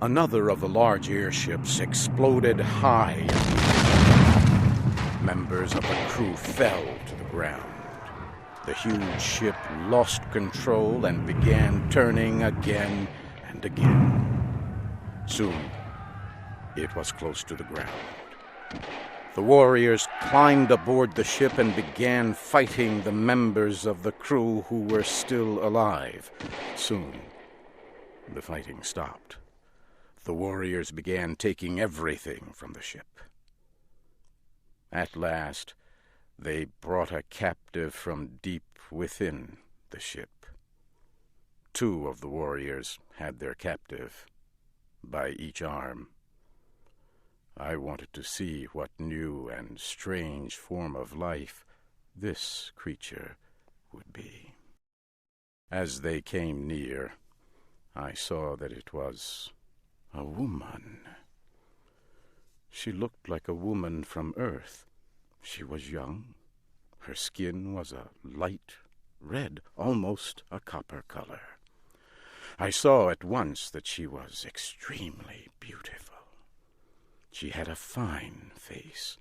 Another of the large airships exploded high. Members of the crew fell to the ground. The huge ship lost control and began turning again and again. Soon, it was close to the ground. The warriors climbed aboard the ship and began fighting the members of the crew who were still alive. Soon, the fighting stopped. The warriors began taking everything from the ship. At last, they brought a captive from deep within the ship. 2 of the warriors had their captive by each arm. I wanted to see what new and strange form of life this creature would be. As they came near, I saw that it was a woman. She looked like a woman from Earth. She was young. Her skin was a light red, almost a copper color. I saw at once that she was extremely beautiful. She had a fine face,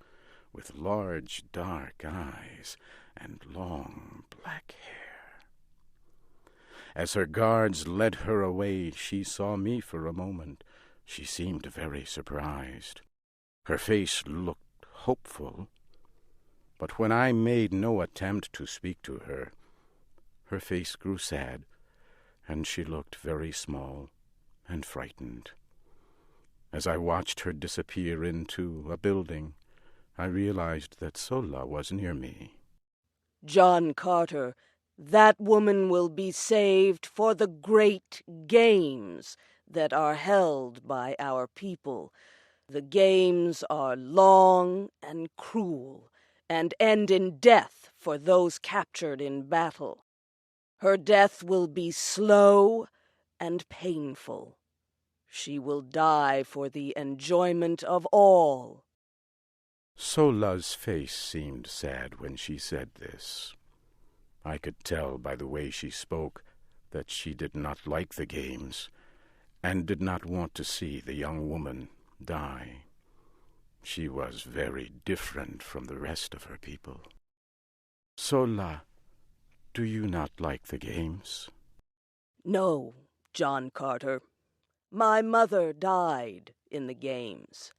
with large dark eyes and long black hair. As her guards led her away, she saw me for a moment. She seemed very surprised. Her face looked hopeful, but when I made no attempt to speak to her, her face grew sad, and she looked very small and frightened. As I watched her disappear into a building, I realized that Sola was near me. John Carter, that woman will be saved for the great games that are held by our people. The games are long and cruel and end in death for those captured in battle. Her death will be slow and painful. She will die for the enjoyment of all. Sola's face seemed sad when she said this. I could tell by the way she spoke that she did not like the games and did not want to see the young woman die. She was very different from the rest of her people. Sola, do you not like the games? No, John Carter. My mother died in the games.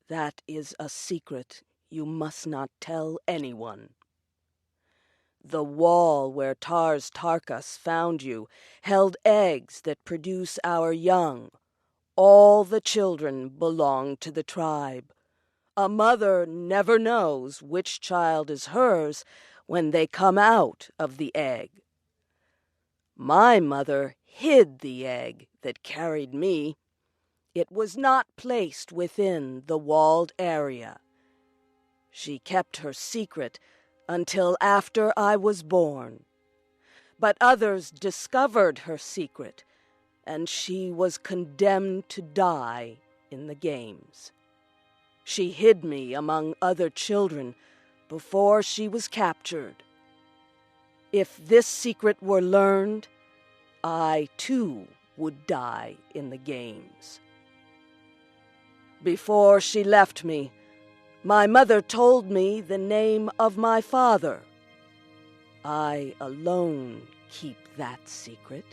That is a secret you must not tell anyone. The wall where Tars Tarkas found you held eggs that produce our young. All the children belong to the tribe. A mother never knows which child is hers when they come out of the egg. My mother hid the egg that carried me. It was not placed within the walled area. She kept her secret until after I was born. But others discovered her secret, and she was condemned to die in the games. She hid me among other children before she was captured. If this secret were learned, I, too, would die in the games. Before she left me, my mother told me the name of my father. I alone keep that secret.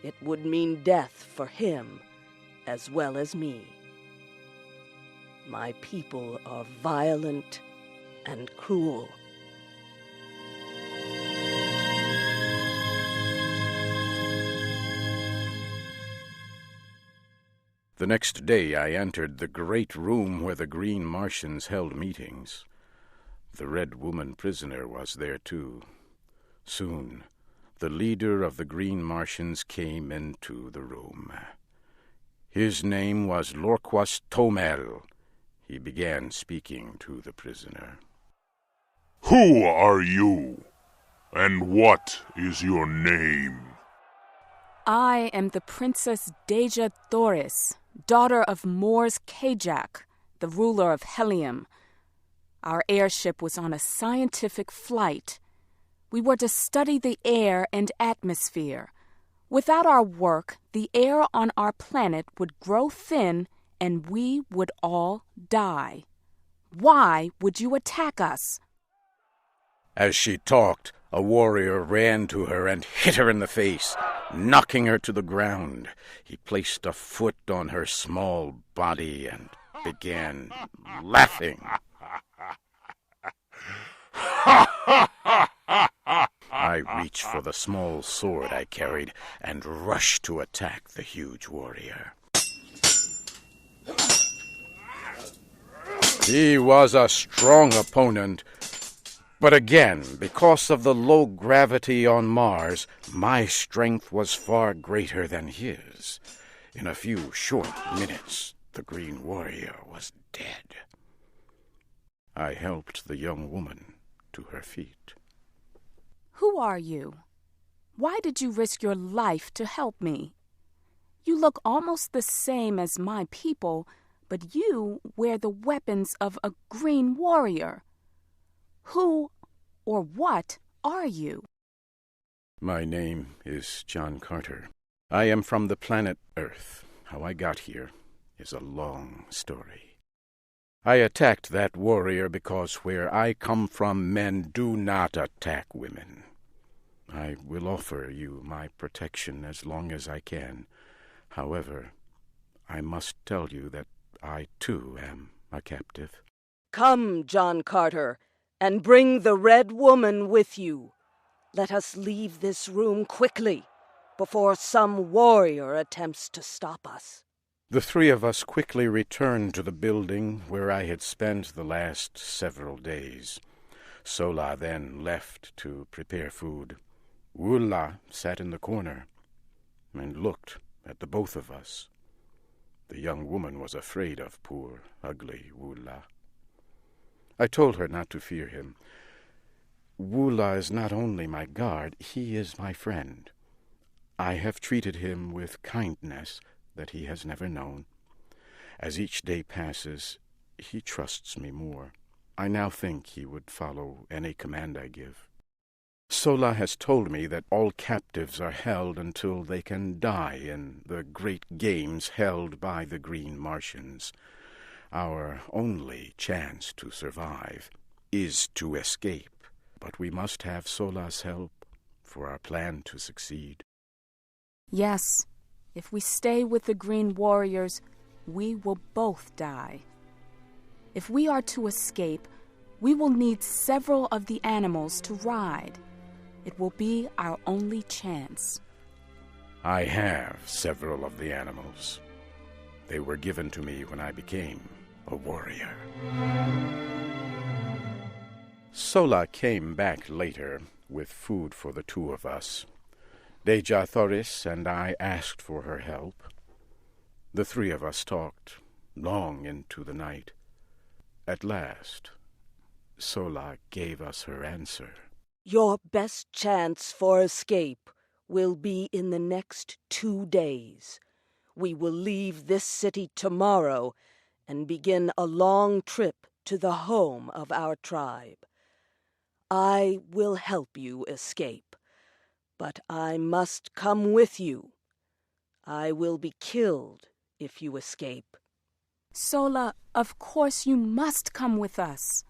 It would mean death for him as well as me. My people are violent and cruel. The next day I entered the great room where the Green Martians held meetings. The Red Woman prisoner was there too. Soon, the leader of the Green Martians came into the room. His name was Lorquas Tomel. He began speaking to the prisoner. Who are you? And what is your name? I am the Princess Deja Thoris, daughter of Mors Kajak, the ruler of Helium. Our airship was on a scientific flight. We were to study the air and atmosphere. Without our work, the air on our planet would grow thin and we would all die. Why would you attack us? As she talked, a warrior ran to her and hit her in the face, knocking her to the ground. He placed a foot on her small body and began laughing. I reached for the small sword I carried and rushed to attack the huge warrior. He was a strong opponent, but again, because of the low gravity on Mars, my strength was far greater than his. In a few short minutes, the green warrior was dead. I helped the young woman to her feet. Who are you? Why did you risk your life to help me? You look almost the same as my people, but you wear the weapons of a green warrior. Who or what are you? My name is John Carter. I am from the planet Earth. How I got here is a long story. I attacked that warrior because where I come from, men do not attack women. I will offer you my protection as long as I can. However, I must tell you that I, too, am a captive. Come, John Carter, and bring the red woman with you. Let us leave this room quickly, before some warrior attempts to stop us. The three of us quickly returned to the building where I had spent the last several days. Sola then left to prepare food. Wula sat in the corner and looked at the both of us. The young woman was afraid of poor, ugly Wula. I told her not to fear him. Wula is not only my guard, he is my friend. I have treated him with kindness that he has never known. As each day passes, he trusts me more. I now think he would follow any command I give. Sola has told me that all captives are held until they can die in the great games held by the Green Martians. Our only chance to survive is to escape, but we must have Sola's help for our plan to succeed. Yes, if we stay with the Green Warriors, we will both die. If we are to escape, we will need several of the animals to ride. It will be our only chance. I have several of the animals. They were given to me when I became a warrior. Sola came back later with food for the two of us. Deja Thoris and I asked for her help. The three of us talked long into the night. At last, Sola gave us her answer. Your best chance for escape will be in the next 2 days. We will leave this city tomorrow and begin a long trip to the home of our tribe. I will help you escape, but I must come with you. I will be killed if you escape. Sola, of course you must come with us.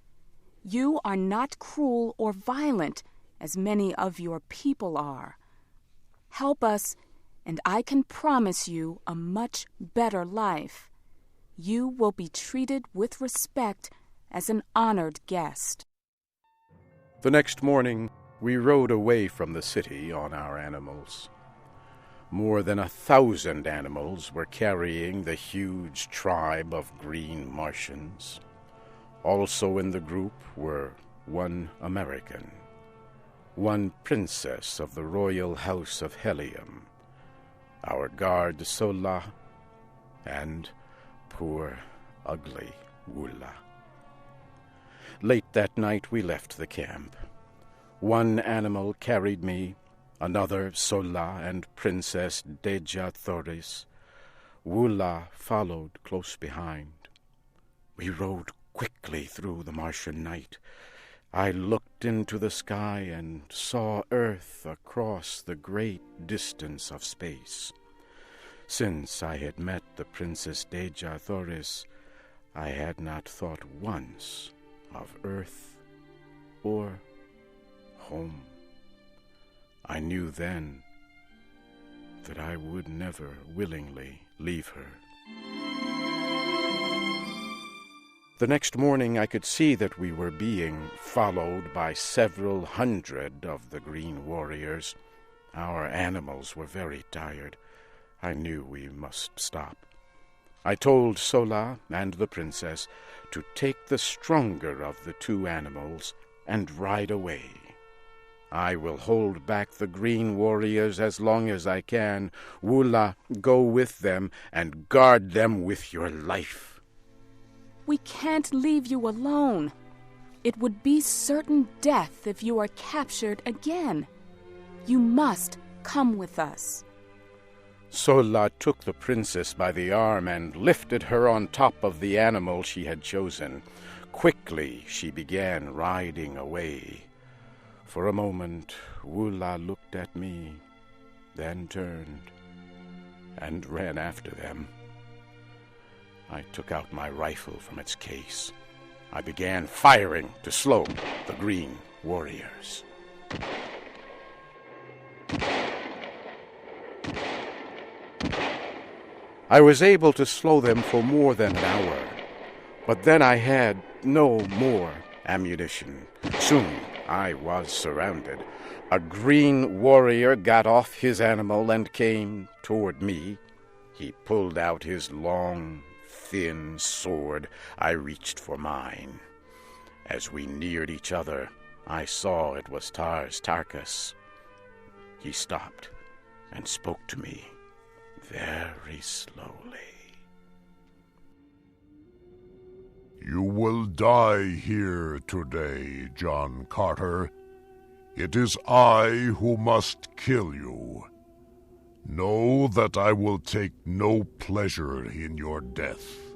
You are not cruel or violent, as many of your people are. Help us, and I can promise you a much better life. You will be treated with respect as an honored guest. The next morning, we rode away from the city on our animals. More than 1,000 animals were carrying the huge tribe of Green Martians. Also in the group were one American, one princess of the royal house of Helium, our guard Sola, and poor, ugly Wula. Late that night we left the camp. One animal carried me, another Sola and Princess Deja Thoris. Wula followed close behind. We rode quickly through the Martian night. I looked into the sky and saw Earth across the great distance of space. Since I had met the Princess Deja Thoris, I had not thought once of Earth or home. I knew then that I would never willingly leave her. The next morning I could see that we were being followed by several hundred of the green warriors. Our animals were very tired. I knew we must stop. I told Sola and the princess to take the stronger of the two animals and ride away. I will hold back the green warriors as long as I can. Wula, go with them and guard them with your life. We can't leave you alone. It would be certain death if you are captured again. You must come with us. Sola took the princess by the arm and lifted her on top of the animal she had chosen. Quickly she began riding away. For a moment, Wula looked at me, then turned and ran after them. I took out my rifle from its case. I began firing to slow the green warriors. I was able to slow them for more than an hour, but then I had no more ammunition. Soon I was surrounded. A green warrior got off his animal and came toward me. He pulled out his long, thin sword. I reached for mine. As we neared each other, I saw it was Tarkus. He stopped and spoke to me very slowly. You will die here today, John Carter. It is I who must kill you. Know that I will take no pleasure in your death.